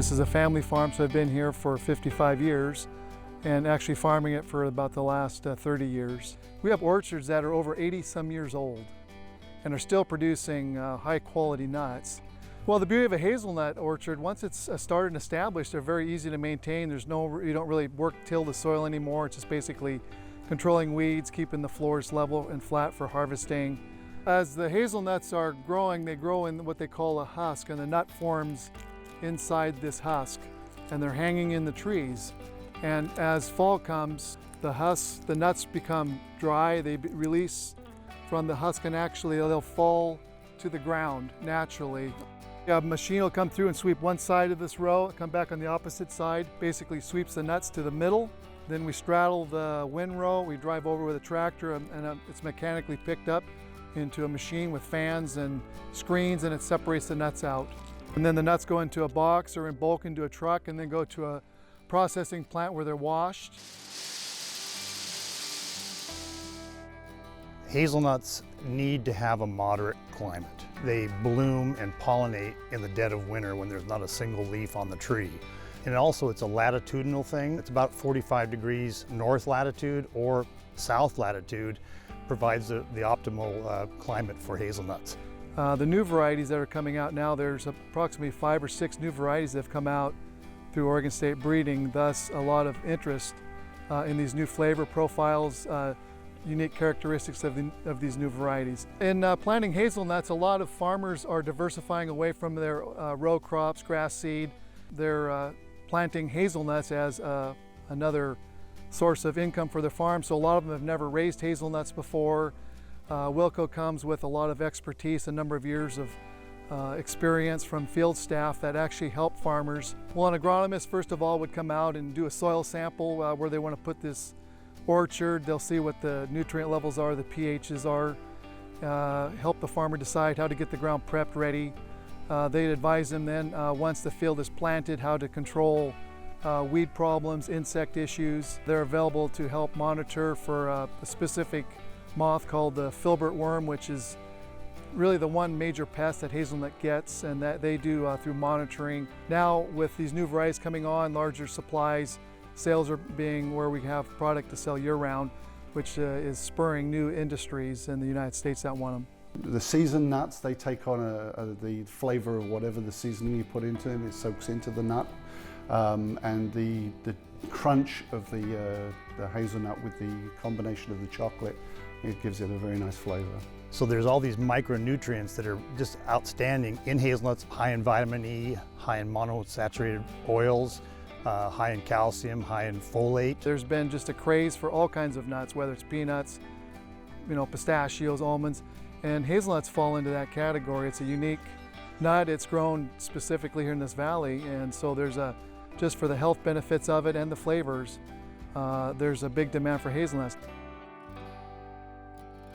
This is a family farm, so I've been here for 55 years and actually farming it for about the last 30 years. We have orchards that are over 80 some years old and are still producing high quality nuts. Well, the beauty of a hazelnut orchard, once it's started and established, they're very easy to maintain. You don't really till the soil anymore. It's just basically controlling weeds, keeping the floors level and flat for harvesting. As the hazelnuts are growing, they grow in what they call a husk, and the nut forms inside this husk, and they're hanging in the trees. And as fall comes, the nuts become dry, they release from the husk, and actually they'll fall to the ground naturally. A machine will come through and sweep one side of this row, come back on the opposite side, basically sweeps the nuts to the middle. Then we straddle the windrow, we drive over with a tractor, and it's mechanically picked up into a machine with fans and screens, and it separates the nuts out. And then the nuts go into a box or in bulk into a truck, and then go to a processing plant where they're washed. Hazelnuts need to have a moderate climate. They bloom and pollinate in the dead of winter when there's not a single leaf on the tree. And also it's a latitudinal thing. It's about 45 degrees north latitude or south latitude provides the optimal climate for hazelnuts. The new varieties that are coming out now, there's approximately 5 or 6 new varieties that have come out through Oregon State breeding, thus a lot of interest in these new flavor profiles, unique characteristics of these new varieties. In planting hazelnuts, a lot of farmers are diversifying away from their row crops, grass seed. They're planting hazelnuts as another source of income for their farm, so a lot of them have never raised hazelnuts before. Wilco comes with a lot of expertise, a number of years of experience from field staff that actually help farmers. Well, an agronomist, first of all, would come out and do a soil sample where they want to put this orchard. They'll see what the nutrient levels are, the pHs are, help the farmer decide how to get the ground prepped ready. They'd advise them then, once the field is planted, how to control weed problems, insect issues. They're available to help monitor for a specific moth called the filbert worm, which is really the one major pest that hazelnut gets, and that they do through monitoring. Now with these new varieties coming on, larger supplies, sales are being where we have product to sell year-round, which is spurring new industries in the United States that want them. The seasoned nuts, they take on the flavor of whatever the seasoning you put into them. It soaks into the nut, and the crunch of the hazelnut with the combination of the chocolate, it gives it a very nice flavor. So there's all these micronutrients that are just outstanding in hazelnuts, high in vitamin E, high in monounsaturated oils, high in calcium, high in folate. There's been just a craze for all kinds of nuts, whether it's peanuts, pistachios, almonds, and hazelnuts fall into that category. It's a unique nut. It's grown specifically here in this valley, and so there's just for the health benefits of it and the flavors, there's a big demand for hazelnuts.